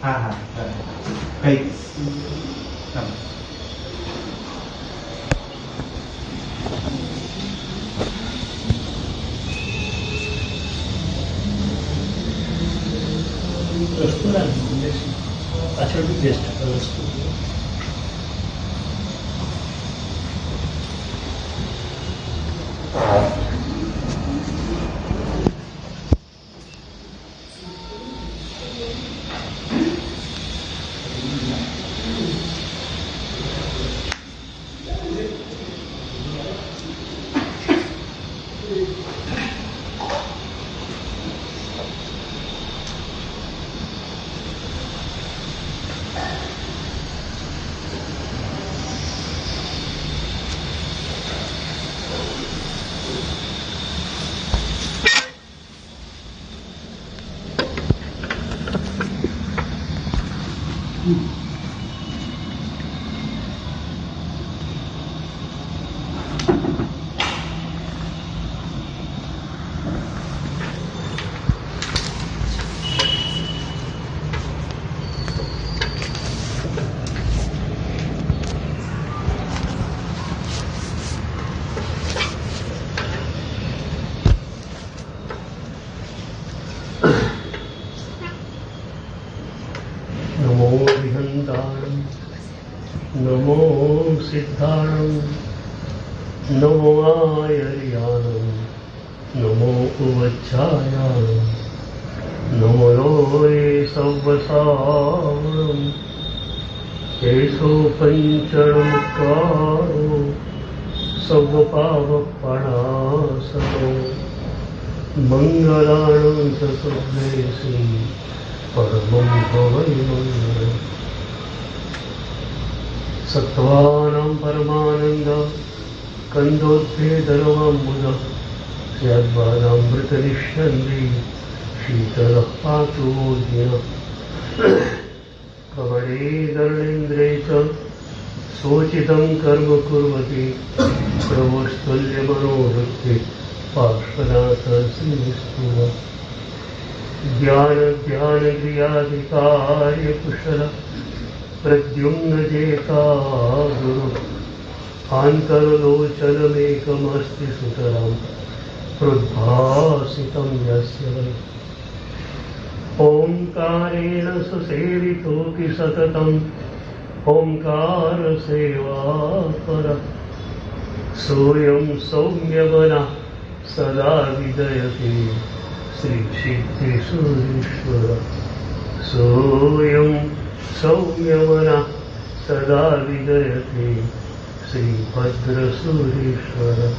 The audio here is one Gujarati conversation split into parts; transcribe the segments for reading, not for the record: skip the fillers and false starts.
हाँ हाँ कई વસ્તુ ના પાછળ બી બેસ્ટ વસ્તુ नमो सिद्धाणं नमो आयर्याणं नमो उवच्छायाणं नमो ये सव्वसावणं केशो पञ्चणमुक्कारो सव्वपावपणासनो मङ्गलाणं च सद्वेषि परमं भवै मङ्गलम् सत्त्वानां परमानन्द कन्दोद्भेदनवाम्बुध स्याद्वादामृतनिष्यन्दी शीतलः पातु मोदिनः कवडे दर्णेन्द्रे च सोचितं कर्म कुर्वति प्रभुस्तुल्यमनोवृत्ति पार्श्वनाथश्रीस्तुव ध्यानक्रियादिकार्यकुशल प्रद्युम्नजेता गुरु आन्तरलोचनमेकमस्ति सुतरां प्रोद्भासितं यस्य वै ओङ्कारेण सुसेवितोऽपि सततम् ओङ्कारसेवापरः सोऽयं सौम्यवनः सदा विदयते श्रीसिद्धेश्वरेश्वरः सोऽयं सौम्यवनः सदा विदयते श्रीभद्रसूरेश्वरः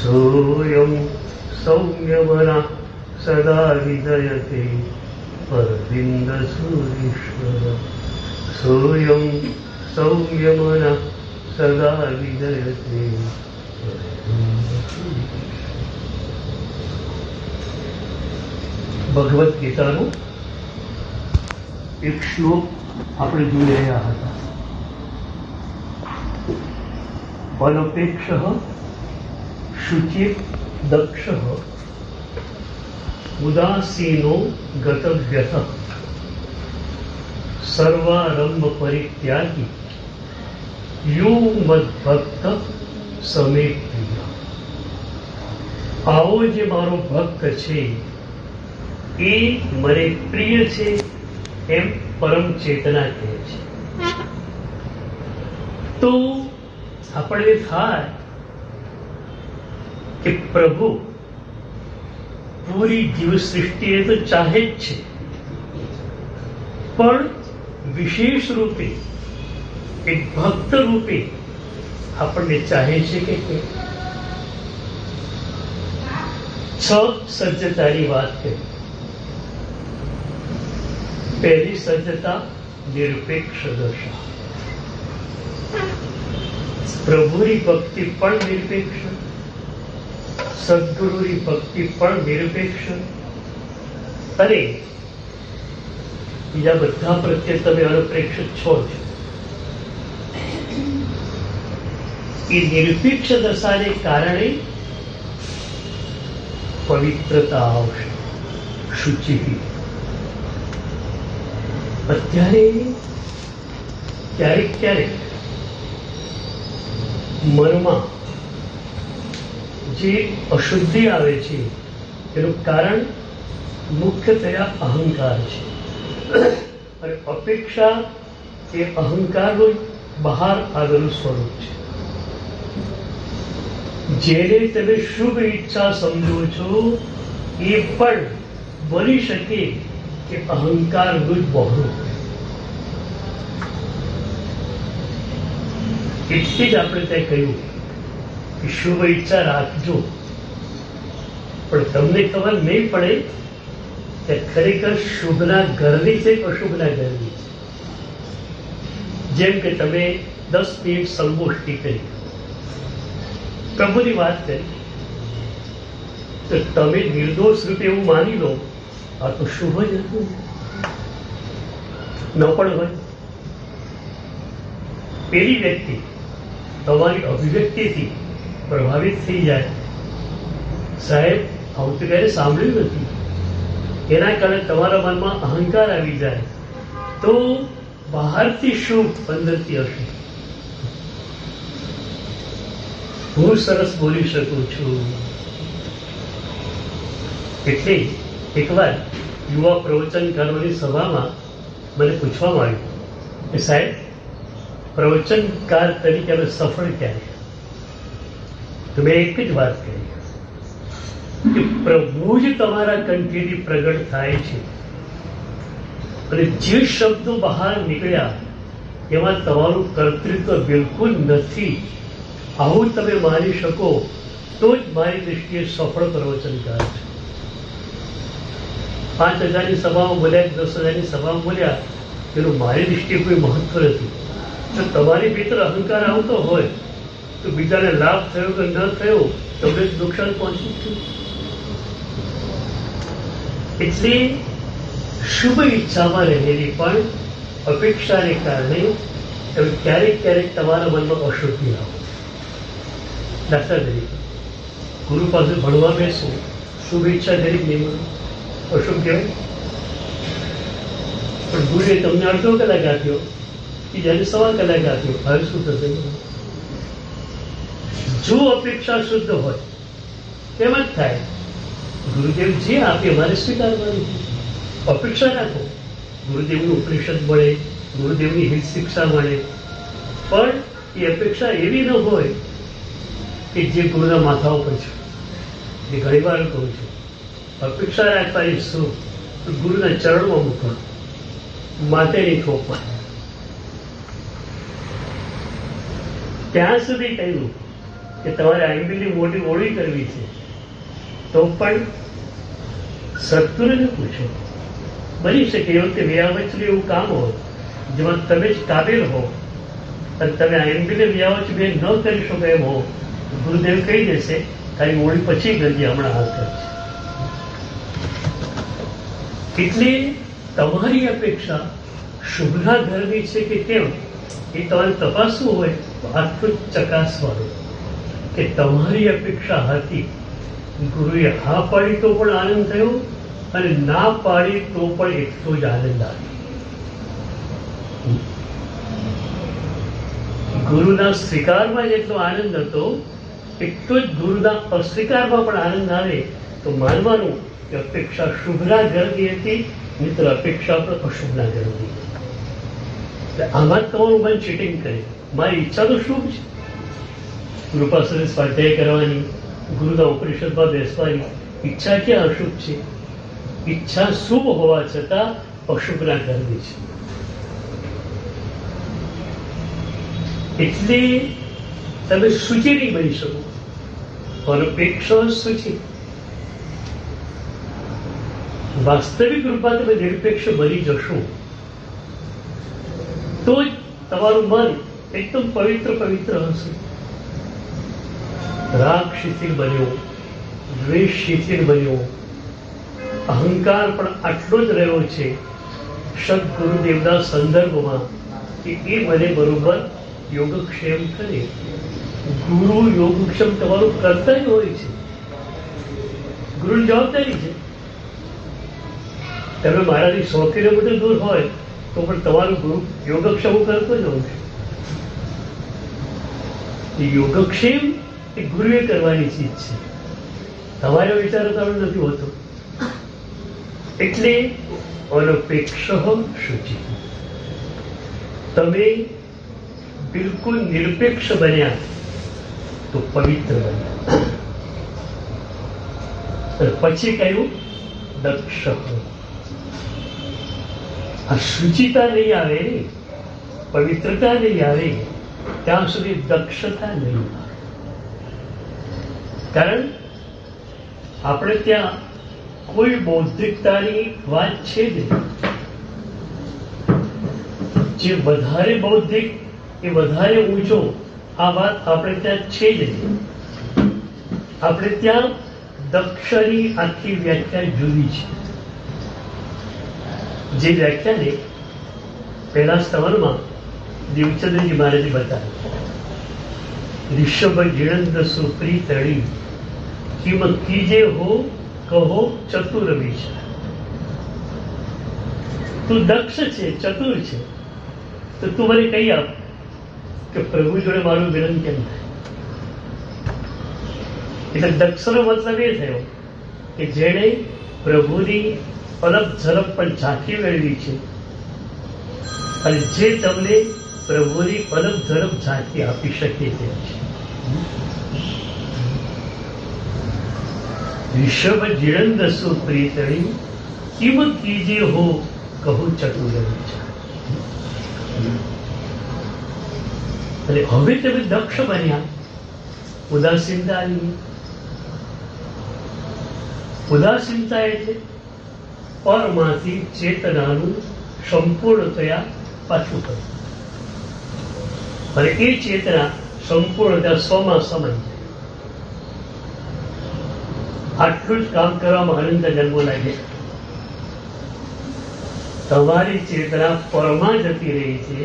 सोऽयं सौम्यवनः सदा विदयते परविन्दसूरेश्वरः सोऽयं सौम्यवनः सदा विदयते ભગવદ્ ગીતાનો એક શ્લોક આપણે જોઈ રહ્યા હતા. બલપેક્ષઃ શુચિર દક્ષઃ ઉદાસીનો ગતવ્યથઃ સર્વારંભ પરિત્યાગી યો મદ્ભક્ત સમે પ્રિય. આવો જે મારો ભક્ત છે એ મને પ્રિય છે એમ પરમ ચેતના કહે છે. તો આપણે થાય કે પ્રભુ પૂરી જીવ સૃષ્ટિ એ તો ચાહે જ છે, પણ વિશેષ રૂપે એક ભક્ત રૂપે આપણને ચાહે છે કે છ સજ્જતાની વાત કરી. પહેલી સજ્જતા નિરપેક્ષ દશા. પ્રભુની ભક્તિ પણ નિરપેક્ષ, સદગુરુની ભક્તિ પણ નિરપેક્ષ, અને બીજા બધા પ્રત્યે તમે અનપેક્ષ છો જ. એ નિરપેક્ષ દશાને કારણે પવિત્રતા આવશે, શુચિ. અત્યારે ક્યારેક ક્યારેક મનમાં જે અશુદ્ધિ આવે છે એનું કારણ મુખ્યતયા અહંકાર છે. અને અપેક્ષા એ અહંકારનું બહાર આવેલું સ્વરૂપ છે. જેને તમે શુભ ઈચ્છા સમજો છો એ પણ બની શકે કે અહંકારનું જ બહોળું. એટલે જ આપણે ત્યાં કહ્યું કે શુભ ઈચ્છા રાખજો, પણ તમને ખબર નહીં પડે કે ખરેખર શુભના ઘરની છે કે અશુભના ઘરની છે. જેમ કે તમે 10 મિનિટ સંગોષ્ઠી કરી, પ્રભુની વાત કરી, તો તમે નિર્દોષ રૂપે એવું માની લો આ તો શુભ જ હતું, ન પણ હોય. પેલી વ્યક્તિ તમારી અભિવ્યક્તિથી પ્રભાવિત થઈ જાય, સાહેબ આવું તો ક્યારે સાંભળ્યું નથી, એના કારણે તમારા મનમાં અહંકાર આવી જાય, તો બહારથી શુભ, અંદરથી અશુભ. હું સરસ બોલી શકું છું. એટલે એકવાર યુવા પ્રવચનકારોની સભામાં મને પૂછવામાં આવ્યું કે સાહેબ પ્રવચનકાર તરીકે અમે સફળ ક્યારે? તો મેં એક જ વાત કરી કે પ્રભુ જ તમારા કંઠેથી પ્રગટ થાય છે, અને જે શબ્દો બહાર નીકળ્યા એમાં તમારું કર્તૃત્વ બિલકુલ નથી. આવું તમે માની શકો તો જ મારી દૃષ્ટિએ સફળ પ્રવચનકાર છે. 5,000ની સભામાં બોલ્યા, 10,000ની સભામાં બોલ્યા, એનું મારી દૃષ્ટિએ કોઈ મહત્વ નથી. જો તમારી ભીતર અહંકાર આવતો હોય તો બીજાને લાભ થયો કે ન થયો તમને નુકસાન પહોંચ્યું છે. એટલે શુભ ઈચ્છામાં રહેલી પણ અપેક્ષાને કારણે તમે ક્યારેક ક્યારેક તમારા મનમાં અશુદ્ધિ આવો. દાખલા તરીકે ગુરુ પાસે ભણવા બેસવું, શુભ ઈચ્છા દરેક નિયમો અશુભ કહેવાય. પણ ગુરુએ તમને અડધો કલાક આપ્યો, બીજાને 1.25 કલાક આપ્યો, હવે શું થશે? જો અપેક્ષા શુદ્ધ હોય તેમ જ થાય. ગુરુદેવ જે આપે મારે સ્વીકારવાનું. અપેક્ષા રાખો ગુરુદેવનું ઉપનિષદ મળે, ગુરુદેવની હિત શિક્ષા મળે, પણ એ અપેક્ષા એવી ન હોય કે જે ગુરુના માથા ઉપર છે. એ ઘણી વાર કહું છું, અપેક્ષા રાખવાની શું? ગુરુના ચરણમાં મૂકવા, માથે નહીં થોપવા. ત્યાં સુધી કહ્યું કે તમારે આંબીલી મોટી ઓળી કરવી છે તો પણ સદગુરુને પૂછો. બની શકે એ વખતે વ્યાવચનું એવું કામ હોય જેમાં તમે જ કાબેલ હો અને તમે આંબીને વ્યાવચ બે ન કરી શકો એમ હો, ગુરુદેવ કહી દેશે તારી ઓળી પછી કરજે, હમણાં હાથ કરશે. એટલે તમારી અપેક્ષા શુભના ઘરની છે કે કેમ એ તમારે તપાસવું હોય તો આટલું જ ચકાસવાનું કે તમારી અપેક્ષા હતી, ગુરુએ હા પાડી તો પણ આનંદ થયો અને ના પાડી તો પણ એટલો જ આનંદ આવ્યો. ગુરુના સ્વીકારમાં જેટલો આનંદ હતો એટલો જ ગુરુના અસ્વીકારમાં પણ આનંદ આવે. તો માનવાનું કે અપેક્ષા શુભના ઘરની હતી, મિત્ર અપેક્ષા પણ અશુભના ઘરની. આમાં તમારું મન ચીટિંગ કરે. મારી ઈચ્છા તો શુભ છે, કૃપાસને સ્વાધ્યાય કરવાની, ગુરુના ઉપનિષદમાં બેસવાની. ઈચ્છા ક્યાં અશુભ છે? ઈચ્છા શુભ હોવા છતાં અશુભના ઘરની છે. એટલે તમે શુચિ નહીં બની શકો. અનપેક્ષા શુચિ. વાસ્તવિક રૂપમાં તમે નિરપેક્ષ બની જશો તો જ તમારું મન એકદમ પવિત્ર પવિત્ર હશે. રાગ શિથિલ બન્યો, દ્વેષ શિથિલ બન્યો, અહંકાર પણ આટલો જ રહ્યો છે સદગુરુદેવના સંદર્ભમાં કે એ મને બરોબર યોગક્ષેમ કરે. ગુરુ યોગક્ષેમ તમારું કરતા જ હોય છે. ગુરુ ગુરુની જવાબદારી છે. તમે મારાથી 100 કિલોમીટર દૂર હોય તો પણ તમારું ગુરુ યોગક્ષેમ કરતો જ હોઉં છું. એ યોગક્ષેમ એ ગુરુએ કરવાની ચીજ છે, તમારો વિચાર કરવાનો નથી હોતો. એટલે અનપેક્ષ શુચિ, તમે બિલકુલ નિરપેક્ષ બન્યા તો પવિત્ર બન્યા. પછી કહ્યું દક્ષ. આ શુચિતા નહીં આવે, પવિત્રતા નહીં આવે ત્યાં સુધી દક્ષતા નહીં આવે. કારણ આપણે ત્યાં કોઈ બૌદ્ધિકતાની વાત છે જ નહીં. જે વધારે બૌદ્ધિક એ વધારે ઊંચો, આ વાત આપણે ત્યાં છે જ નહીં. આપણે ત્યાં દક્ષની આખી વ્યાખ્યા જુદી છે. જે વ્યાખ્યાને પહેલા સ્તવનમાં દેવચંદ્રજી મહારાજે બતાવી, ઋષભ જીણંદ સુપ્રીતળી કિમ કીજે હો કહો ચતુર વિચાર. તું દક્ષ છે, ચતુર છે, તો તું મને કહી આપ કે પ્રભુ જોડે મારું મિલન કેમ થાય. એટલે દક્ષનો મતલબ એ થયો કે જેણે પ્રભુની અલગ ઝલક પણ ઝાંખી મેળવી છે અને જે તમને પ્રભુની અલગ ઝલક ઝાંખી આપી શકે તેમ છે. ઋષભ જીણંદ સુપ્રીતળી કિમ કીજે હો કહું ચતુર વિચાર. અને હવે તમે દક્ષ બન્યા, ઉદાસીનતા આવી. ઉદાસીનતા એટલે પરમાંથી ચેતનાનું સંપૂર્ણતયા પાછું કરવું. અને એ ચેતના સંપૂર્ણતા સ્વમાં સમય. આટલું જ કામ કરવામાં અનંત જન્મો લાગે. તમારી ચેતના પરમાં જતી રહી છે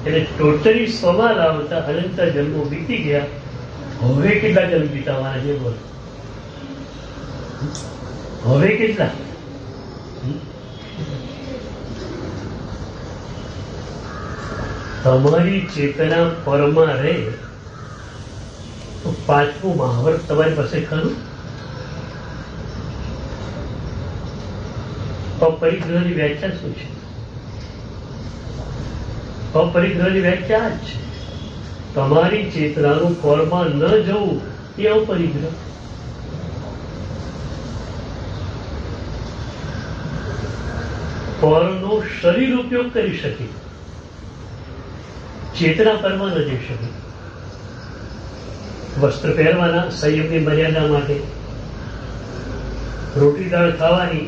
એટલે ટોટલી સ્વમાં લાવતા અનંત જન્મો વીતી ગયા. હવે કેટલા જન્મ બીતાવાના છે બોલો? હવે કેટલા? તમારી ચેતના પરમાં રહે તો 5મું મહાવર્ત તમારી પાસે ખરું? અપરિગ્રહની વ્યાખ્યા શું છે? અપરિગ્રહની વ્યાખ્યા જ છે તમારી ચેતનાનું પરમાં ન જવું એ અપરિગ્રહ. પરનો શરીર ઉપયોગ કરી શકે, ચેતના પરમાં ન જઈ શકે. વસ્ત્ર પહેરવાના સંયમની મર્યાદા માટે, રોટી દાળ ખાવાની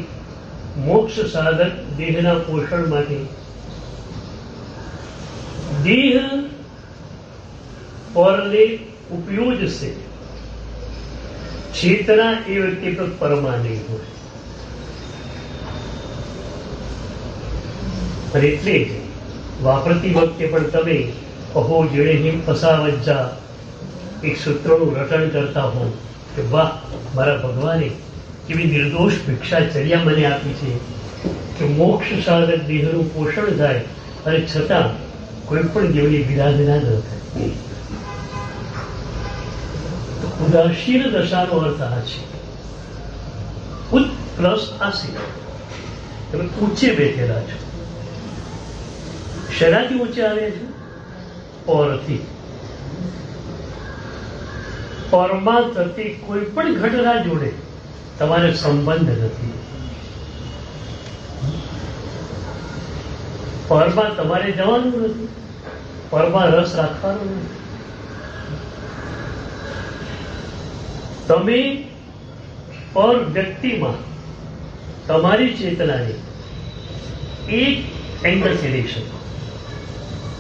મોક્ષ સાધક દેહના પોષણ માટે, દેહ પરને ઉપયોજશે, ચેતના એ વ્યક્તિ પર પરમાં નહીં હોય. અને એટલે જ વાપરતી વખતે પણ તમે અહો જેણે હિમ ફસાવજા એક સૂત્રોનું રટણ કરતા હો કે વાહ, મારા ભગવાને કેવી નિર્દોષ ભિક્ષાચર્યા મને આપી છે કે મોક્ષ સાધક દેહનું પોષણ થાય અને છતાં કોઈ પણ જીવની વિરાધના ન થાય. ઉદાસીન દશાનો અર્થ આ છે. ઉત પ્લસ આસી, તમે ઊંચે બેઠેલા છો. શેનાથી ઊંચે આવ્યા છે? પરથી. પરમાં થતી કોઈ પણ ઘટના જોડે તમારે સંબંધ નથી. પરમાં તમારે જવાનું નથી, પરમાં રસ રાખવાનો નથી. તમે પર વ્યક્તિમાં તમારી ચેતનાને એક એંગલથી લઈ શકો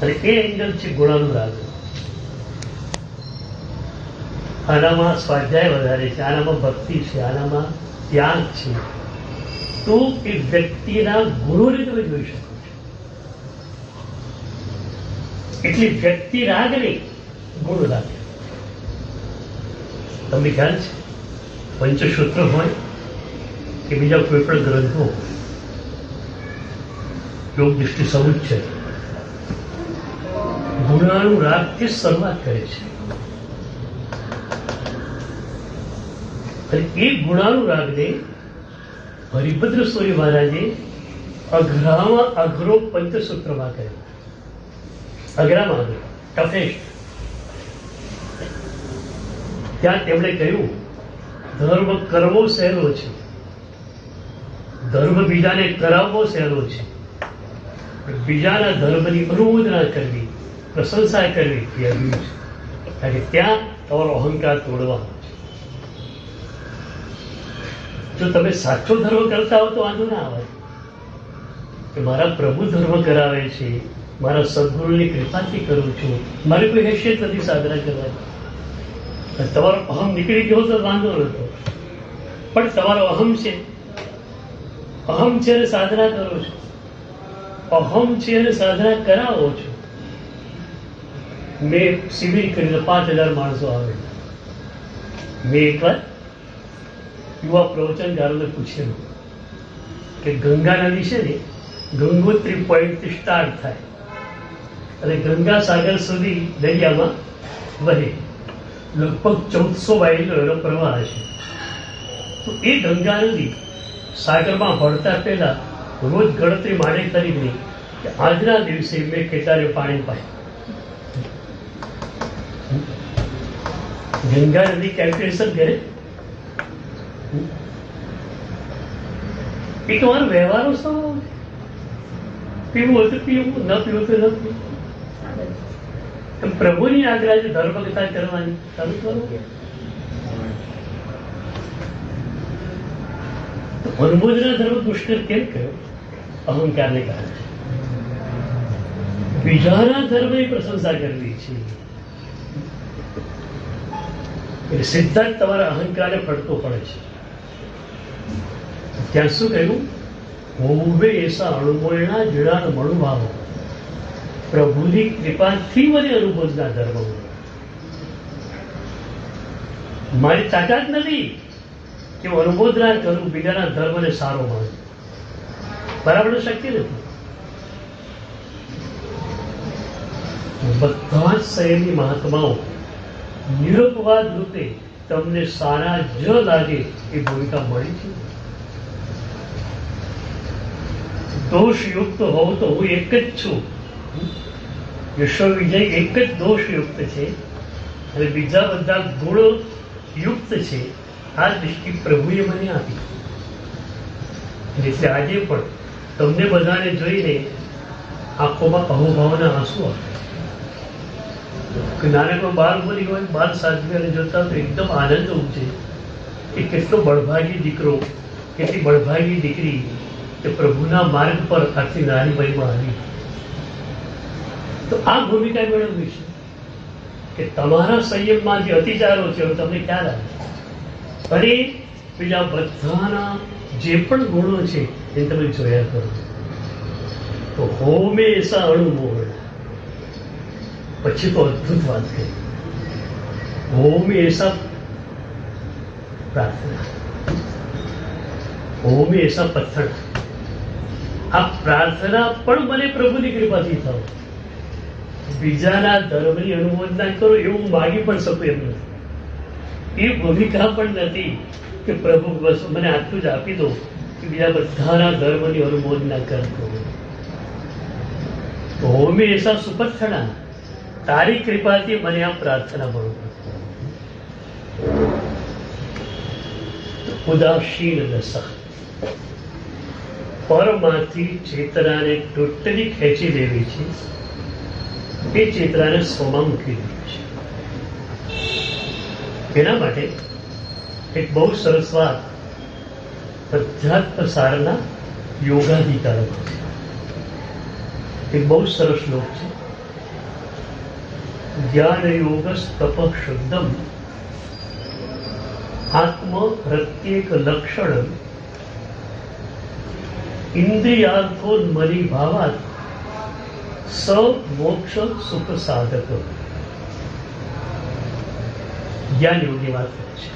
અને એ એંગલ છે ગુણાનુરાગ. આનામાં સ્વાધ્યાય વધારે છે, આનામાં ભક્તિ છે, આનામાં ત્યાગ છે. તો એ વ્યક્તિના ગુણોને તમે જોઈ શકો છો. એટલે વ્યક્તિ રાગ નહીં, ગુણ રાગ. તમને ખ્યાલ છે? પંચસૂત્ર હોય કે બીજા કોઈ પણ ગ્રંથો યોગ દૃષ્ટિ સૌ જ છે, ગુણાનુરાગથી શરૂઆત કરે છે. અને એ ગુણાનુરાગને હરિભદ્ર સ્વામી મહારાજે અઘરામાં અઘરો પંચસૂત્રમાં કર્યો. અઘરામાં અઘરો, ટફેસ્ટ. ત્યાં તેમણે કહ્યું, ધર્મ કરવો સહેલો છે, ધર્મ બીજાને કરાવવો સહેલો છે, બીજાના ધર્મની અનુમોદના કરવી, પ્રશંસા કરવી એ અઘરું છે. કારણ કે ત્યાં તમારો અહંકાર તોડવાનો છે. જો તમે સાચો ધર્મ કરતા હો તો વાંધો ના આવે કે મારા પ્રભુ ધર્મ કરાવે છે, મારા સદગુરુની કૃપાથી કરું છું, મારી કોઈ હેસિયત નથી સાધના કરવાની. તમારો અહમ નીકળી ગયો તો વાંધો નતો, પણ તમારો અહમ છે, અહમ છે અને સાધના કરો છો, અહમ છે અને સાધના કરાવો છો. મેં શિબિર કરીને 5,000 માણસો આવે. મેં એકવાર યુવા પ્રવચનકારોને પૂછેલું કે ગંગા નદી છે ને, ગંગોત્રી પોઈન્ટથી સ્ટાર્ટ થાય અને ગંગા સાગર સુધી દરિયામાં વહે, લગભગ 1400 માઇલનો એનો પ્રવાહ છે. તો એ ગંગા નદી સાગરમાં ભળતા પહેલા રોજ ગણતરી માંડે કરીને કે આજના દિવસે મેં કેટલાને પાણી પાય. ગંગા નદી કેલ્ક્યુલેશન કરે. એ તમારો વ્યવહારો સ્વભાવ છે. પીવું હોય તો પીવું, ન પીવું તો ન પીવું. પ્રભુની આજ્ઞા છે ધર્મ કથા કરવાની, તમે કરો. અનુમોદના ધર્મ દુષ્કર કેમ કર્યો? અહંકારને કારણે. બીજાના ધર્મની પ્રશંસા કરવી છે એટલે સીધા જ તમારા અહંકારને ફટકો પડે છે. ત્યાં શું કહ્યું? હોવે એસા અણુમોળના જીણાન મણુભાવો, પ્રભુની કૃપાથી મને અનુભવના ધર્મ. મારી તાકાત નથી કે હું અનુમોદના કરું, બીજાના ધર્મને સારો માનું. બરાબર શક્ય નથી. બધા જ શહેરની મહાત્માઓ નિરપવાદ રૂપે તમને સારા જ લાગે એ ભૂમિકા મળી છે. દોષયુક્ત હોવ તો હું એક જ છું. વિશ્વ વિજય એક જ દોષયુક્ત છે અને બીજા બધા ગુણો યુક્ત છે. આ દૃષ્ટિ પ્રભુએ મને આપી. એટલે આજે પણ તમને બધાને જોઈને આંખોમાં અહોભાવના આંસુ આવે. નાનકડો બાળ બોલી હોય, બાળ સાધ્વીને જોતા તો એકદમ આનંદ ઉપજે કે કેટલો બળભાગી દીકરો, કેટલી બળભાગી દીકરી કે પ્રભુના માર્ગ પર આટલી નાની વયમાં આવી. તો આ ભૂમિકા મેળવવી છે કે તમારા સંયમમાં જે અતિચારો છે તમને ખ્યાલ આવે અને બીજા બધાના જે પણ ગુણો છે એ તમે જોયા કરો. તો હોમે એસા અણુમોળ. પછી તો અદભુત વાત કરી, હોમે એસા પ્રાર્થના, હોમે એસા પથ્થર. આ પ્રાર્થના પણ મને પ્રભુની કૃપાથી થાવ. બીજાના ધર્મની અનુમોદના કરો એવું માગી પણ શકું એમ નથી. એ ભૂમિકા પણ નથી કે પ્રભુ બસ મને આટલું જ આપી દો કે બીજા બધાના ધર્મની અનુમોદના કરતો. હોમે એસા સુપથડા, તારી કૃપાથી મને આ પ્રાર્થના મળો. ઉદાસીન દશા, પરમાંથી ચેતનાને ટોટલી ખેંચી લેવી છે. એ ચેતનાને સ્વમાં મૂકી દેવી છે. એના માટે એક બહુ સરસ વાત અધ્યાત્મ સારના યોગાધિકારો છે. એક બહુ સરસ શ્લોક છે. જ્ઞાન યોગ તપ શુદ્ધમ આત્મ પ્રત્યેક લક્ષણ ઇન્દ્રિયાર્થોન્મની ભાવાત સ મોક્ષ સુખ સાધક. જ્ઞાન યોગની વાત કરે છે.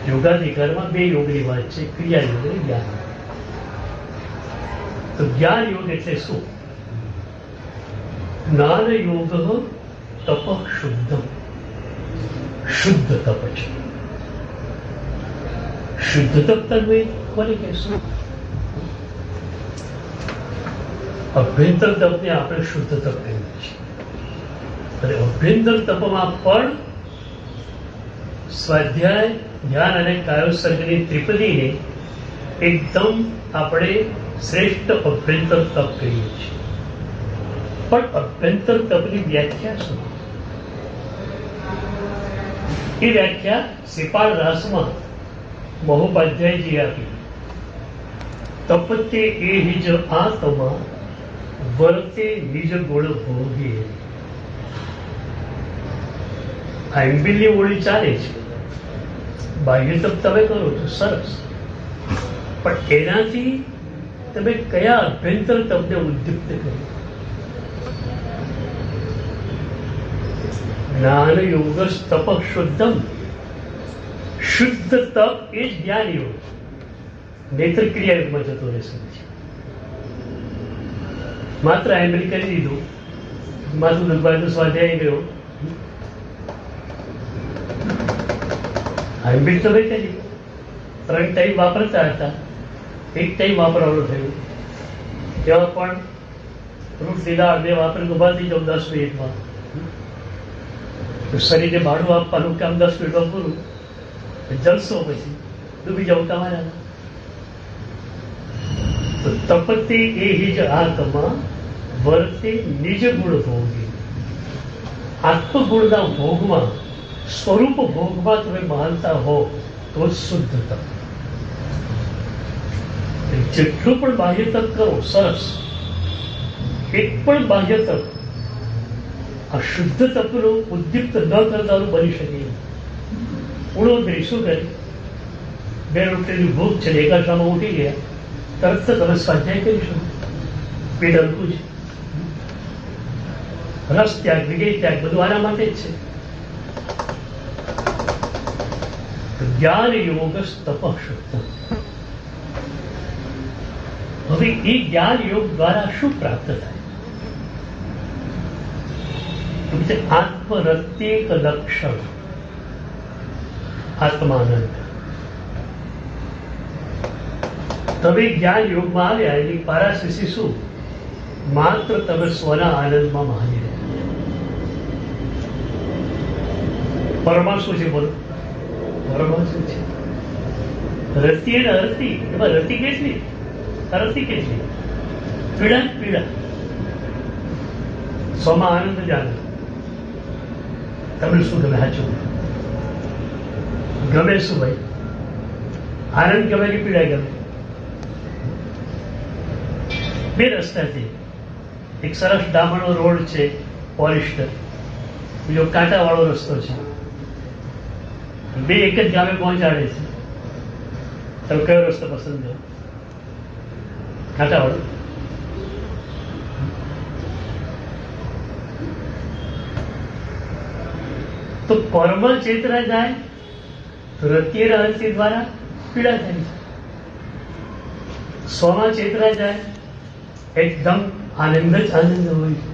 યોગાધિકારમાં બે યોગની વાત છે, ક્રિયા યોગ અને જ્ઞાન. તો જ્ઞાન યોગ એટલે શું? જ્ઞાન યોગ તપ શુદ્ધમ, શુદ્ધ તપ છે. શુદ્ધ તપ તન્મે કોને કહેશું? અભ્યંતર તપને આપણે શુદ્ધ તપ કહીએ છીએ. અને અભ્યંતર તપમાં પણ સ્વાધ્યાય, ધ્યાન અને કાયોસર્ગની ત્રિપદીને એકદમ આપણે શ્રેષ્ઠ અભ્યંતર તપ કહીએ છીએ. પણ અભ્યંતર તપની વ્યાખ્યા શું? એ વ્યાખ્યા શ્રીપાળ રાસમાં મહોપાધ્યાયજી આપી. તપતે એ હિજ આત્મા વર્તે નિજ ગુણ ભોગે. આ એમ્બિલની ઓળી ચાલે છે. બાહ્ય તપ તમે કરો તો સરસ, પણ એનાથી તમે કયા અભ્યંતર તપને ઉદ્દીપ્ત કર્યું? જ્ઞાન યોગ તપ શુદ્ધમ, શુદ્ધ તપ એ જ જ્ઞાન યોગ. નેત્ર ક્રિયા યોગમાં જતો રહેશે. માત્ર એમ્બિલ કરી દીધું, માથું દુખવાનું સ્વાધ્યાય ગયો, એમ્બિલ તો ભાઈ કરી 3 ટાઈમ વાપરતા હતા, 1 ટાઈમ વાપરવાનું થયું. ત્યાં પણ ફ્રૂટ લીધા, 2 વાપરીને ઉભા થઈ જાઉં 10 મિનિટમાં. શરીરને ભાડું આપવાનું કામ 10 મિનિટમાં પૂરું, જલસો પછી ડૂબી જાઉં તમારા. તો તપતે એ હિજ આત્મા વર્તે નિજ ગુણ ભોગી. આત્મગુણના ભોગમાં, સ્વરૂપ ભોગમાં તમે માનતા હો તો શુદ્ધ તપ. જેટલું પણ બાહ્ય તપ કરો સરસ, એક પણ બાહ્ય તપ આ શુદ્ધ તપનું ઉદ્દીપ્ત ન કરનારું બની શકે. ઉણોદરી શું કરી? 2 રોટલીની ભૂખ છે, એકાશામાં ઉઠી ગયા, તરત તમે સ્વાધ્યાય કરી શકો. પેટ હલકું છે. રસ ત્યાગ, વિજય ત્યાગ બધું આના માટે જ છે. જ્ઞાન યોગ તપ શુદ્ધ. હવે એ જ્ઞાન યોગ દ્વારા શું પ્રાપ્ત થાય? આત્મરત્યેક લક્ષણ, આત્માનંદ. તમે જ્ઞાન યોગમાં આવ્યા એની પારાશીષી શું? માત્ર તમે સ્વના આનંદમાં માની રહ્યા. પરમા શું છે? બોલો, પરમા શું છે? રતિ અને અરતિ. એમાં રતિ કેટલી, અરતિ કેટલી? પીડા પીડા. સ્વમાં આનંદ જ આનંદ. તમને શું ગમે? સાચું ગમે શું ભાઈ? આનંદ ગમે કે પીડા ગમે? 2 રસ્તાથી. એક સરસ ડામરનો રોડ છે, પોલિસ્ટર. બીજો કાંટાવાળો રસ્તો છે. 2 એક જ ગામે પહોંચાડે છે. તમે કયો રસ્તો પસંદ કરો? કાંટાવાળો. તો પરમ ચેતના જાય તો રત્ય રહસ્ય દ્વારા પીડા થાય છે. સ્વમાં ચેતના જાય એકદમ આનંદ જ આનંદ હોય છે.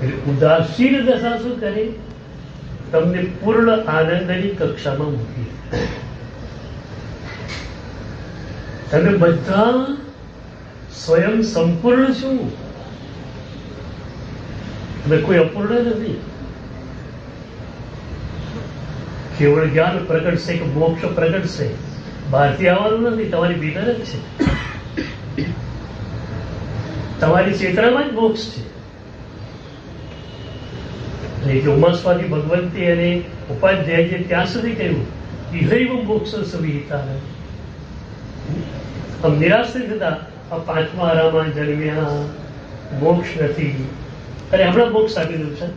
એટલે ઉદાસીન દશા શું કરે? તમને પૂર્ણ આનંદની કક્ષામાં મૂકી. તમે બધા સ્વયં સંપૂર્ણ છો. તમે કોઈ અપૂર્ણ નથી. કેવળ જ્ઞાન પ્રગટશે કે મોક્ષ પ્રગટશે, બહારથી આવવાનું નથી, તમારી ભીતર જ છે. તમારી ચેતનામાં જ મોક્ષ છે. એટલે ઉમાસ્વાદી ભગવંતી અને ઉપાધ્યાય ત્યાં સુધી કહ્યું ઇહૈવ મોક્ષ સવિહિતા. આમ નિરાશ નથી થતા, આ 5મા આરામાં જન્મ્યા, મોક્ષ નથી. અને હમણાં મોક્ષ આપી દઉં છે.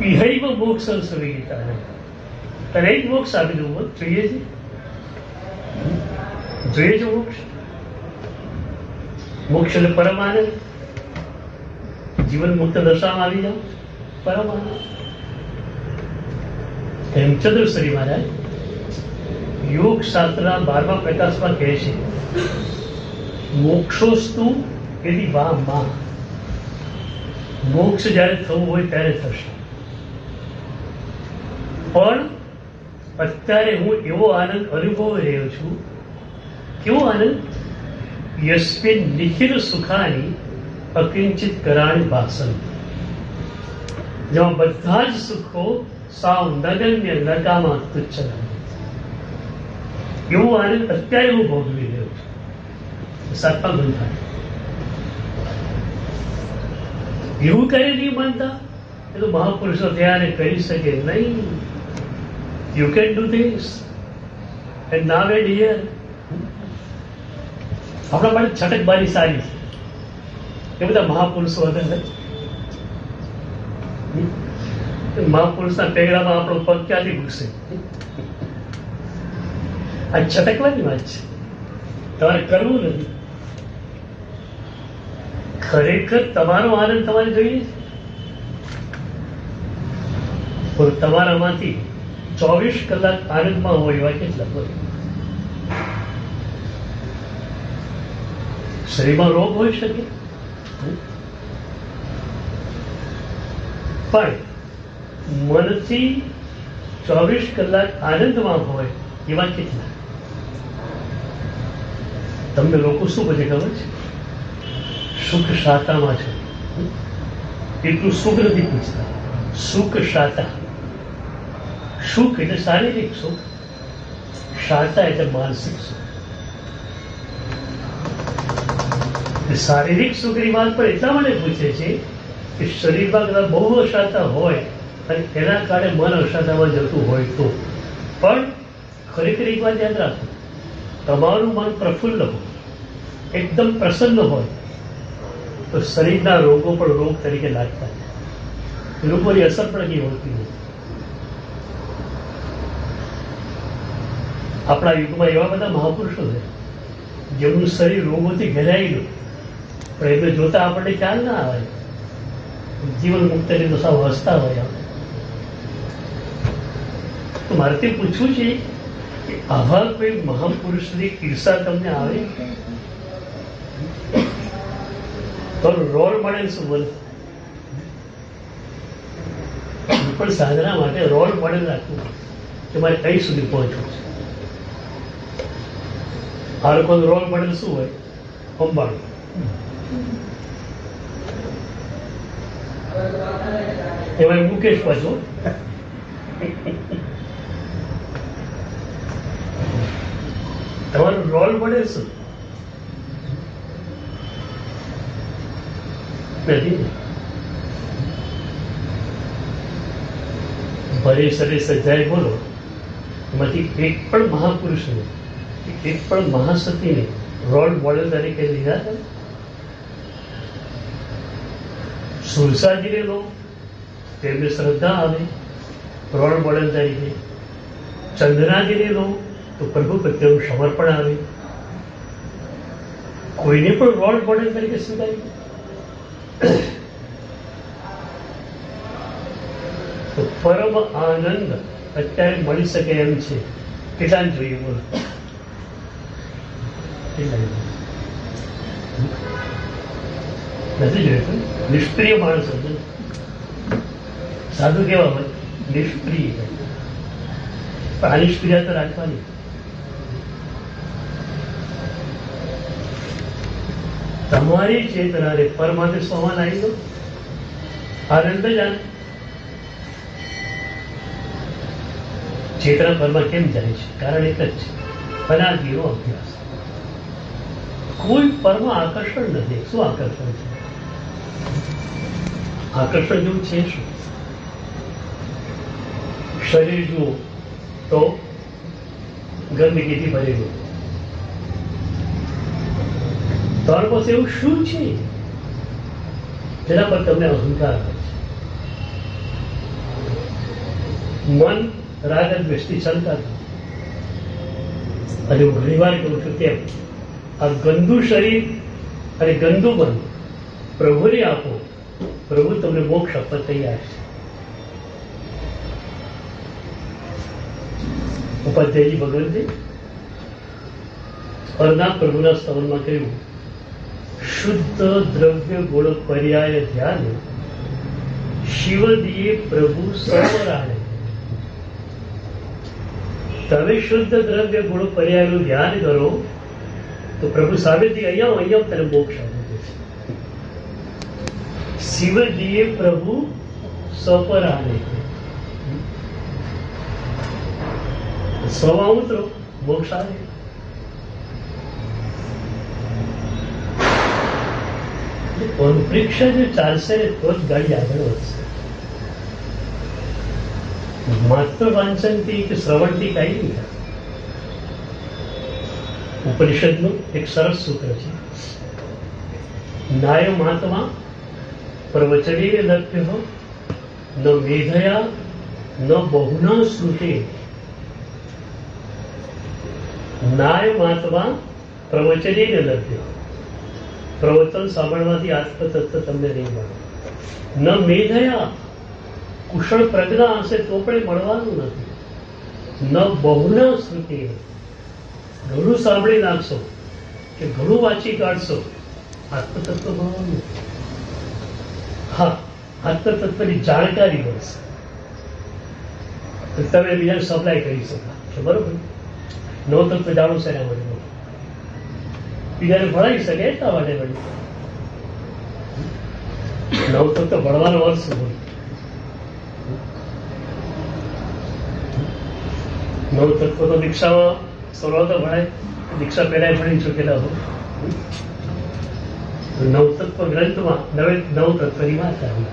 ઇહૈવ મોક્ષ સવિહિતા. તને જ મોક્ષ આપી દઉં. જોઈએ છે, જોઈએ છે મોક્ષ. મોક્ષ એટલે પરમ આનંદ. જીવન મુક્ત દશામાં આવી જાઓ, પરમ આનંદ. હેમચંદ્ર શ્રી મહારાજ યોગ શાસ્ત્રના 12મા પ્રકાશમાં કહે છે, મોક્ષોસ્તુ એની વા માં, મોક્ષ જ્યારે થવું હોય ત્યારે થશે. પણ અત્યારે હું એવો આનંદ અનુભવી રહ્યો છું. કેવો આનંદ? યસ્મિન નિખિલ સુખાની અકિંચિત કરાણી ભાષણ, જેમાં બધા જ સુખો સાવ નગન્ય નકામાં તુચ્છ લાગે. એવો આનંદ અત્યારે હું ભોગવી રહ્યો છું. 7મા ગ્રંથ. એવું કરી નહીં માનતા એ તો મહાપુરુષો થયા અને કરી શકે નહીં. You can do this and now and here. આપણા માટે છટકબારી સારી છે. એ બધા મહાપુરુષો હતા. મહાપુરુષના પેગડામાં આપણો પગ ક્યાંથી ઘૂસે? આ છટકવાની વાત છે. તમારે કરવું નથી. ખરેખર તમારો આનંદ તમારે જોઈએ છે. પણ તમારામાંથી 24 કલાક આનંદમાં હોય એવા કેટલા હોય? શરીરમાં રોગ હોઈ શકે, પણ મનથી 24 કલાક આનંદમાં હોય એવા કેટલા? તમને લોકો શું પછી ખબર છે? સુખ શાતામાં છે. એટલું સુખ નથી પૂછતા. સુખ શાતા. સુખ એટલે શારીરિક સુખ, શાતા એટલે માનસિક સુખ. શારીરિક સુખની વાત પર એટલા માટે પૂછે છે કે શરીરમાં કદાચ બહુ અશાતા હોય અને એના કારણે મન અશાતામાં જતું હોય તો. પણ ખરેખર એક વાત યાદ રાખો, તમારું મન પ્રફુલ્લ હોય, એકદમ પ્રસન્ન હોય, તો શરીરના રોગો પણ રોગ તરીકે લાગતા નથી. લોકોની અસર પણ કઈ હોતી નથી. આપણા યુગમાં એવા બધા મહાપુરુષો છે જેમનું શરીર રોગોથી ઘેરાયેલું, પણ એમને જોતા આપણને ખ્યાલ ના આવે. જીવન મુક્તની દશા હસતા હોય. તો મારે તે પૂછવું છે કે આવા કોઈ મહાપુરુષની ઈર્ષા તમને આવે તો રોલ મોડેલ શું બને? પણ સાધના માટે રોલ મોડેલ રાખવું કે મારે કઈ સુધી પહોંચવું છે. આ લોકોનું રોલ મોડેલ શું હોય? અંબાણી. એમાં મુકેશ પાછો. તમારું રોલ મોડેલ શું? નથી. ભલે સરે સજાય બોલો, એમાંથી એક પણ મહાપુરુષને, એક પણ મહાસતીને રોલ મોડેલ તરીકે લીધા હતા? સુરસાજીને લો, તેમને શ્રદ્ધા આવે રોલ મોડેલ તરીકે. ચંદ્રાજીને લો તો પ્રભુ પ્રત્યેનું સમર્પણ આવે. કોઈને પણ રોલ મોડેલ તરીકે સ્વીકારી તો પરમ આનંદ અત્યારે મળી શકે એમ છે. કેટલાને જોઈએ બોલો? નથી જોયું? નિષ્પ્રિય માણસો છે. સાધુ કેવા હોય? નિષ્પ્રિય. પણ આ નિષ્પ્રિય તો રાખવાની. તમારી ચેતનાને પરમાત્મા સ્વમાં લાવી દો. આનંદ જ આનંદ. ચેતના પરમાં કેમ જાય છે? કારણ એક જ છે, અનાદિનો અભ્યાસ. કોઈ પરમાં આકર્ષણ નથી. શું આકર્ષણ છે? આકર્ષણ જેવું છે શું? શરીર જુઓ તો ગંદકીથી ભરેલું. તમારી પાસે એવું શું છે જેના પર તમને અહંકાર આવે છે? મન રાગ દ્વેષથી છલકાતું. અને હું ઘણી વાર કહું છું તેમ આ ગંદુ શરીર અને ગંદુ મન પ્રભુને આપો, પ્રભુ તમને મોક્ષ આપવા તૈયાર છે. ઉપાધ્યાયજી ભગવંતે અરના પ્રભુના સ્તવનમાં કહ્યું, શુદ્ધ દ્રવ્ય ગુણ પર્યાય ધ્યાન શિવ દિયે પ્રભુ સર્વરાણે. તમે શુદ્ધ દ્રવ્ય ગુણ પર્યાયનું ધ્યાન કરો તો પ્રભુ સામેથી અહીંયા તને મોક્ષ આપે છે. શિવ દિયે પ્રભુ સપરાણે. સવા ઉતરો મોક્ષ આવે. પરીક્ષા જો ચાલશે ને તો જ ગાડી આગળ વધશે. માત્ર વાંચનથી કે શ્રવણથી કઈ નહીં થાય. ઉપનિષદનું એક સરસ સૂત્ર છે, નાય મહાત્મા પ્રવચને લભ્ય ન મેધયા ન બહુના શ્રુતે. નાય મહાત્મા પ્રવચને લભ્ય. પ્રવચન સાંભળવાથી આત્મતત્વ તમને નહીં મળે. ન મેધયા, કુશળ પ્રજ્ઞા હશે તો પણ મળવાનું નથી. ન બહુના શ્રુતિ, ઘણું સાંભળી નાખશો કે ઘણું વાંચી કાઢશો, આત્મતત્વ મળવાનું. હા, આત્મતત્વની જાણકારી મળશે તો તમે બીજાને સપ્લાય કરી શકો છો. બરોબર? નવ તત્વ જાણો છે એના માટે બીજાને ભણાવી શકે એટલા માટે બન્યું. નવ તત્વ ભણવાનો અર્થ શું હોય? નવ તત્વ તો દીક્ષામાં શરૂઆત ભણાય, દીક્ષા પહેલા ભણી ચૂકેલા હોય. નવ તત્વ ગ્રંથમાં નવ તત્વની વાત આવી.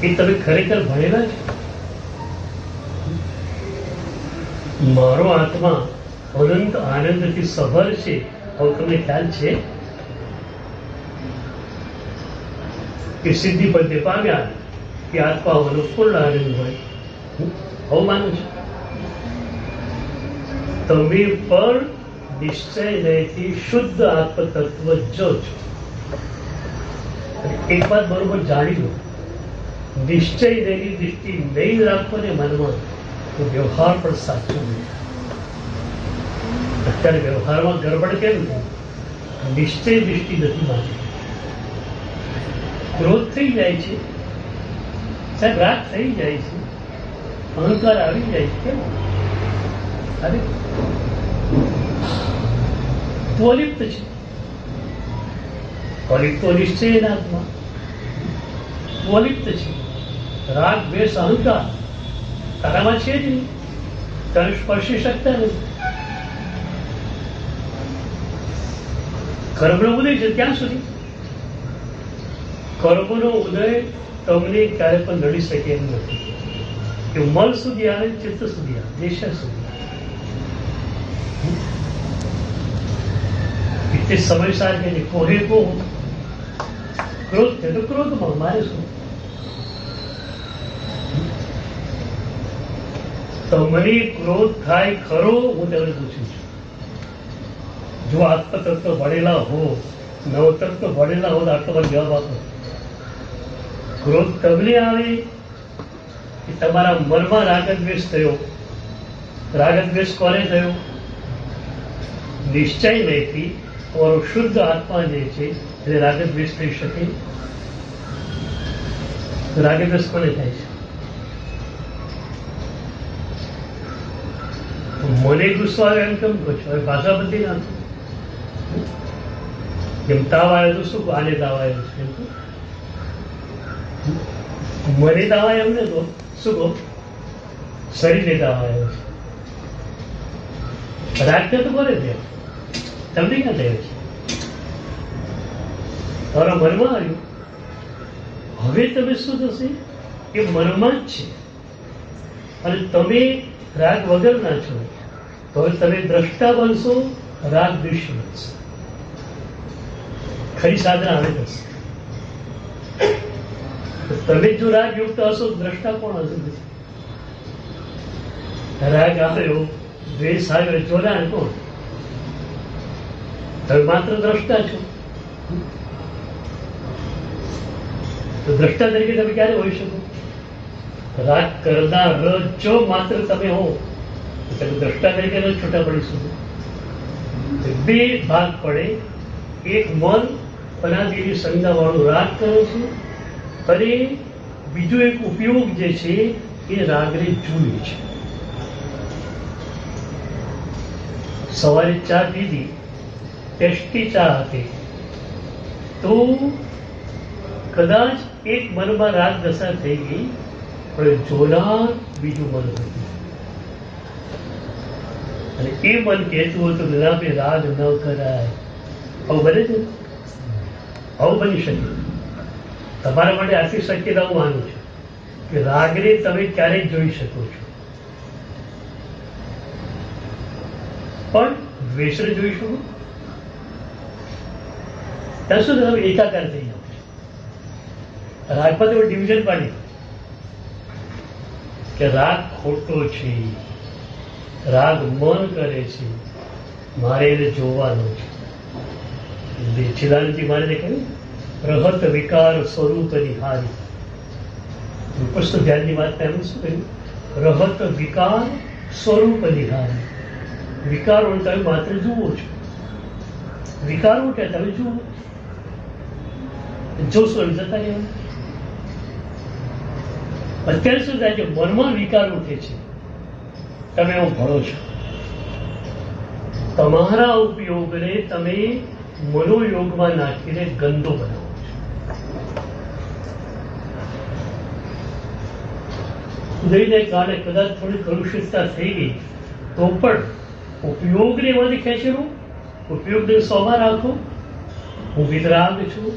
એ તમે ખરેખર ભણેલા છો? મારો આત્મા અનંત આનંદથી સભર છે, હવે તમને ખ્યાલ છે કે સિદ્ધિ પદે પામ્યા કે આત્માઓનો પૂર્ણ આનંદ હોય. હવે માનું છું તમે પણ નિશ્ચય નયથી શુદ્ધ આત્મતત્વ જો છો. એક વાત બરોબર જાણી લો, નિશ્ચય નયની દૃષ્ટિ નહીં રાખો ને મનમાં તો વ્યવહાર પણ સાચો નહીં. અત્યારે વ્યવહારમાં ગડબડ કેમ થાય? નિશ્ચય દૃષ્ટિ નથી માનતી. ક્રોધ થઈ જાય છે સાહેબ, રાગ થઈ જાય છે, અહંકાર આવી જાય છે. કેમ? અરે તું અલિપ્ત છે. અલિપ્ત નિશ્ચય આત્મા, તું અલિપ્ત છે. રાગ દ્વેષ અહંકાર તારામાં છે જ નહીં, તારે સ્પર્શી શકતા નથી. કર્મનો ઉદય છે ત્યાં સુધી. કર્મનો ઉદય તમને ક્યારે પણ નડી શકે એમ નથી. કે મન સુધી આવે, ચિત્ત સુધી આવે, દેશા સુધી. તે સમય સાથે કોહે કો ક્રોધ છે તો ક્રોધમાં મારે શું? તમને ક્રોધ થાય ખરો? હું તમને પૂછું છું. જો આત્મતત્વ ભણેલા હો, નવતત્વ ભણેલા હો તો આટલો જવાબ આપો. ક્રોધ તમને આવે કે તમારા મનમાં રાગદ્વેષ થયો? રાગદ્વેષ કોને થયો? નિશ્ચય નહીંથી તમારો શુદ્ધ આત્મા જે છે એને રાગદ્વેષ થઈ શકે? રાગદ્વેષ કોને થાય છે? મને ગુસ્સો આવે એમ કેમ કહો છો? હવે ભાષા બદલી નાખો. જેમ તાવ આવ્યો તો શું? આને તાવ આવ્યો છે એમ કહો. મને તાવ આવ્યો એમને તો શું કહો? શરીરને તાવ આવ્યો છે. રાગ તો કોને થયો? તમને ક્યાં થયો છે? તમારા મનમાં આવ્યું. હવે તમે શું થશે? એ મનમાં જ છે અને તમે રાગ વગરના છો. તો હવે તમે દ્રષ્ટા બનશો, રાગ દ્વેષી બનશો. ખરી સાધના આવે થશે. તમે જો રાગ યુક્ત હશો, દ્રષ્ટા કોણ હશે? રાગ આવ્યો, દ્વેષ આવ્યો, જોડાણ કોણ? તમે માત્ર દ્રષ્ટા છો. તો દ્રષ્ટા તરીકે તમે ક્યારે હોઈ શકો? રાગ કરનાર જો માત્ર તમે હો તો તમે દ્રષ્ટા તરીકે ન છૂટા પડી શકો. બે ભાગ પડે. એક મન અનાદિની સંજ્ઞા વાળું રાગ કરે છે અને બીજો એક ઉપયોગ જે છે એ રાગને જુએ છે. સવારે ચા પીધી, ટેસ્ટી ચા હતી, તો કદાચ એક મનમાં રાગ દશા થઈ ગઈ, પણ જોનાર બીજું મન હતું અને એ મન કહેતું હતું કે રાગ ન કરાય. આવું બને છે? આવું બની શકે? તમારા માટે આટલી શક્યતા હું માનું છું કે રાગને તમે ક્યારેક જોઈ શકો છો, પણ દ્વેષને જોઈ શકો ત્યાં સુધી તમે એકાકાર થઈ જાઓ. રાગમાં તમે ડિવિઝન પાડી કે રાગ ખોટો છે, રાગ મન કરે છે, મારે એને જોવાનો છે. ચિદાનંદજી મારે કહ્યું રહત વિકાર સ્વરૂપ નિહારી. રૂપસ્થ ધ્યાનની વાત એમ શું કહ્યું? રહત વિકાર સ્વરૂપ નિહારી. વિકારો તમે માત્ર જુઓ છો, વિકારો કે તમે જુઓ જોશો જતા રહેવા. અત્યાર સુધી આજે મનમાં વિકાર ઉઠે છે, તમે એવો ભણો છો. તમારા ઉપયોગને તમે મનોયોગમાં નાખીને ગંદો બનાવો છો. ઉદયને કારણે કદાચ થોડી કલુષિતતા થઈ ગઈ તો પણ ઉપયોગને એમાંથી ખેંચેલો, ઉપયોગને સ્વમાં રાખો. હું વિતરાગ છું.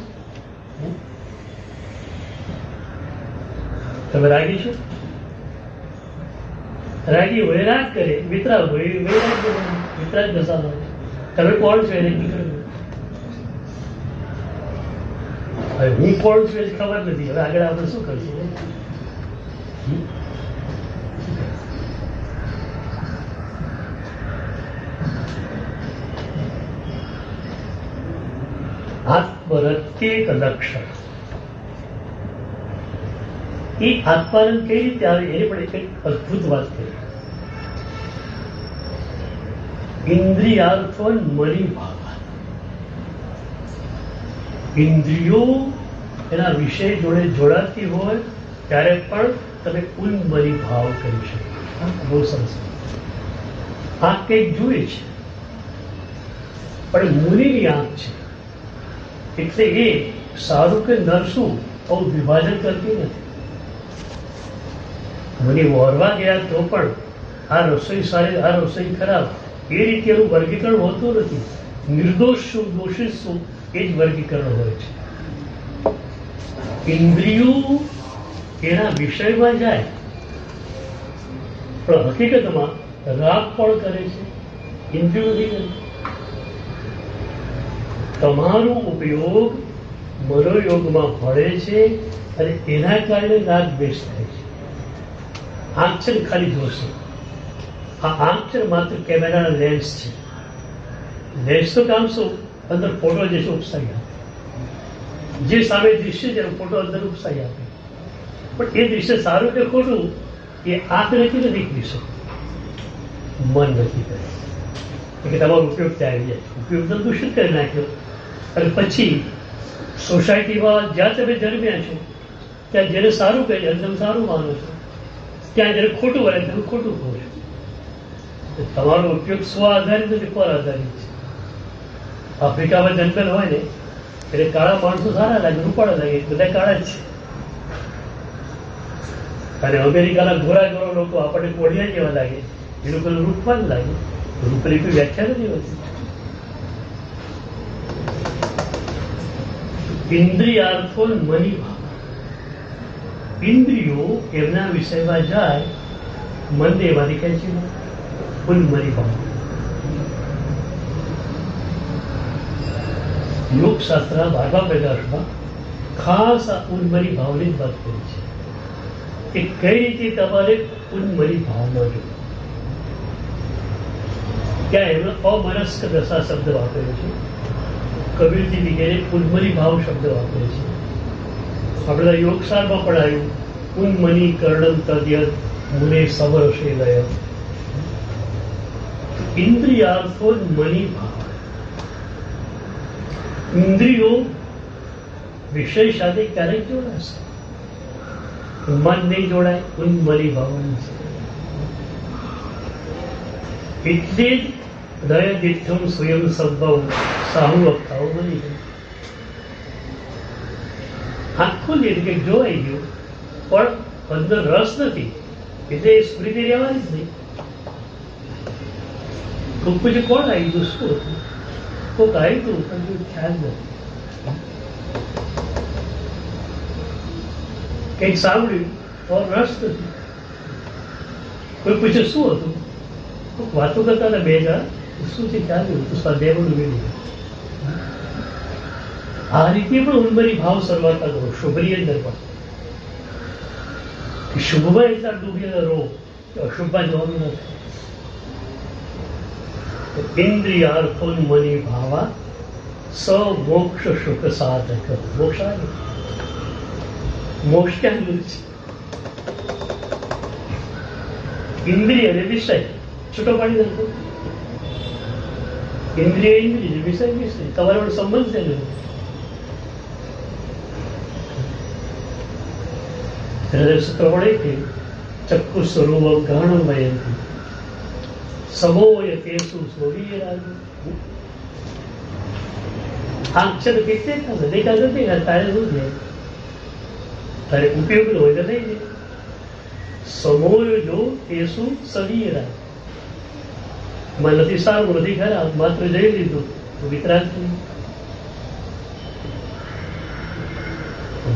તમે રાગી છો? રાગી હોય રાગ કરે, વિતરાગ હોય વિતરાગ દશા. તમે કોણ છો એને નક્કી કરવું. હવે હું કોણ છું એ ખબર નથી. હવે આગળ આપણે શું કરશું? આત્મરત્યેક લક્ષણ. એ આત્માનંદ કઈ રીતે આવે એની પણ એક અદભુત વાત કરી. ઇન્દ્રિયાર્થો મની ભાવ. ઇન્દ્રિયો એના વિષય જોડે જોડાતી હોય ત્યારે પણ તમે ઉન્મની ભાવ કરી શકો. બહુ સરસ. આંખ કંઈક જુએ છે પણ મુનિની આંખ છે, એટલે એ સારું કે નરસું આવું વિભાજન કરતી નથી. મુનિ વોરવા ગયા તો પણ આ રસોઈ સારી, આ રસોઈ ખરાબ, એ રીતે એનું વર્ગીકરણ હોતું નથી. નિર્દોષ શું, દોષિત શું, એ જ વર્ગીકરણ હોય છે. ઇન્દ્રિયો એના વિષયમાં જાય પણ હકીકતમાં રાગ પણ કરે છે, ઇન્દ્રિયો નથી કરે. તમારો ઉપયોગ મનોયોગમાં ભળે છે અને એના કારણે રાગ દ્વેષ થાય છે. આંખ છે ને ખાલી જોશે. આ આંખ છે માત્ર કેમેરાના લેન્સ છે. લેન્સ તો કામ શું? અંદર ફોટો જે છે ઉપસાઈ આપે. જે સામે દૃશ્ય છે ફોટો અંદર ઉપસાઈ આપે. પણ એ દૃશ્ય સારું કે ખોટું એ આંખ નથી નીકળી શકે, મન નથી કરે. એટલે તમારો ઉપયોગ ત્યાં આવી જાય. ઉપયોગ તો દૂષિત કરી નાખ્યો અને પછી સોસાયટીમાં જ્યાં તમે જન્મ્યા છો ત્યાં જેને સારું કહે છે તમે સારું માનો છો, ત્યાં જેને ખોટું વળે તમે ખોટું કહો છો. તમારો ઉપયોગ સ્વ આધારિત નથી, પર આધારિત છે. આફ્રિકામાં જંગલ હોય ને એટલે કાળા માણસો સારા લાગે, રૂપાળા લાગે, બધા કાળા જ છે. અને અમેરિકાના ગોરા ગોરા લોકો આપણને કોડિયા જેવા લાગે, એ લોકોને રૂપવાન લાગે. રૂપની કોઈ વ્યાખ્યા નથી હોતી. ઇન્દ્રિયાર્થો મની ભાવ. ઇન્દ્રિયો એમના વિષયમાં જાય, મનને એમાંથી ખેંચી લો. ઉન્મની ભાવ. યોગશાસ્ત્ર 12મા પ્રકાશમાં ખાસ આ ઉન્મની ભાવની જ વાત કરી છે કે કઈ રીતે તમારે ઉન્મની ભાવમાં જો. ત્યાં એમનો અમનસ્ક દશા શબ્દ વાપરેલો છે. કબીરજી વગેરે ઉન્મની ભાવ શબ્દ વાપરે છે. આપણે યોગસારમાં પણ આવ્યું उन्मनीकरणं तद्यत् मुने सवर्षेदय इंद्रियार्थोन्मनी भाव. इंद्रियो વિષય સાથે ક્યારેક જોડાશે, મન નહીં જોડાય, ઉન્મની ભાવન છે. એટલે જ દય દિઠ્ઠમ સ્વયં સંભવ સાહુ અપતાઓ બની ગયું. આખું જ એટલે જોવાઈ ગયું પણ અંદર રસ નથી એટલે એ સ્મૃતિ રહેવાની જ નહીં. કોક પછી કોણ આવી ગયું, શું હતું, કોક આવી ગયું પણ ખ્યાલ નથી. કંઈક સાંભળ્યું પણ રસ નથી. કોઈ પૂછે શું હતું, કોઈક વાતો કરતા હતા બે જણા, શું છે ખ્યાલ નહીં, તો સ્વાધ્યાયનું મેળવ્યું. આ રીતે પણ ઉન્મની ભાવ શરૂઆત કરો શુભની અંદર પણ. શુભમાં એટલા ડૂબેલા રહો કે અશુભમાં જવાનું નથી. ઇન્દ્રિયાર્થોન્મની ભાવા સ મોક્ષ સુખ સાધક. મોક્ષ આવે, મોક્ષ ક્યાં છે? ઇન્દ્રિય અને વિષય છૂટો પાડી નાખો. ઇન્દ્રિય ઇન્દ્રિય, વિષય વિષય, તમારો સંબંધ છે. સૂત્ર વડે કે ચક્ષુ સ્વરૂપ ગ્રહણ વયંતી સમોય તેસુ સ્વરીય રાજુ. આંખ છે તો પીતે થશે, દેખાતો નથી, તારે શું છે, તારે ઉપયોગ હોય તો થઈ જાય. સમોય જો તેસુ સરીય રાજ. માં નથી સારું નથી ખરાબ, માત્ર જઈ લીધું તો વિતરાગ થઈ.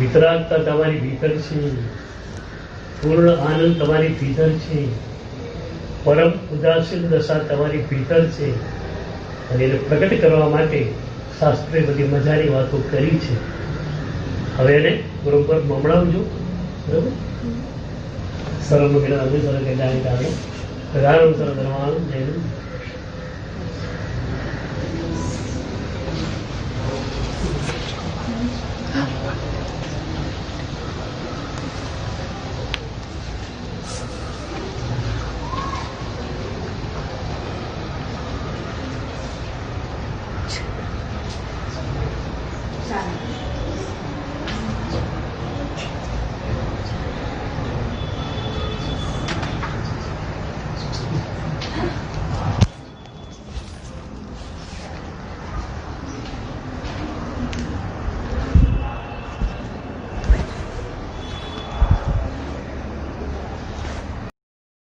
વિતરાગતા તમારી ભીતર છે, પૂર્ણ આનંદ તમારી ભીતર છે, પરમ ઉદાસીન દશા તમારી ભીતર છે. અને એને પ્રગટ કરવા માટે શાસ્ત્રે બધી મજાની વાતો કરી છે. હવે એને બરોબર મમણાવજો. બરોબર, સરળ મહિના સરળ કે જાણી કાઢો પ્રધાન સરળ ધર્માનું જય.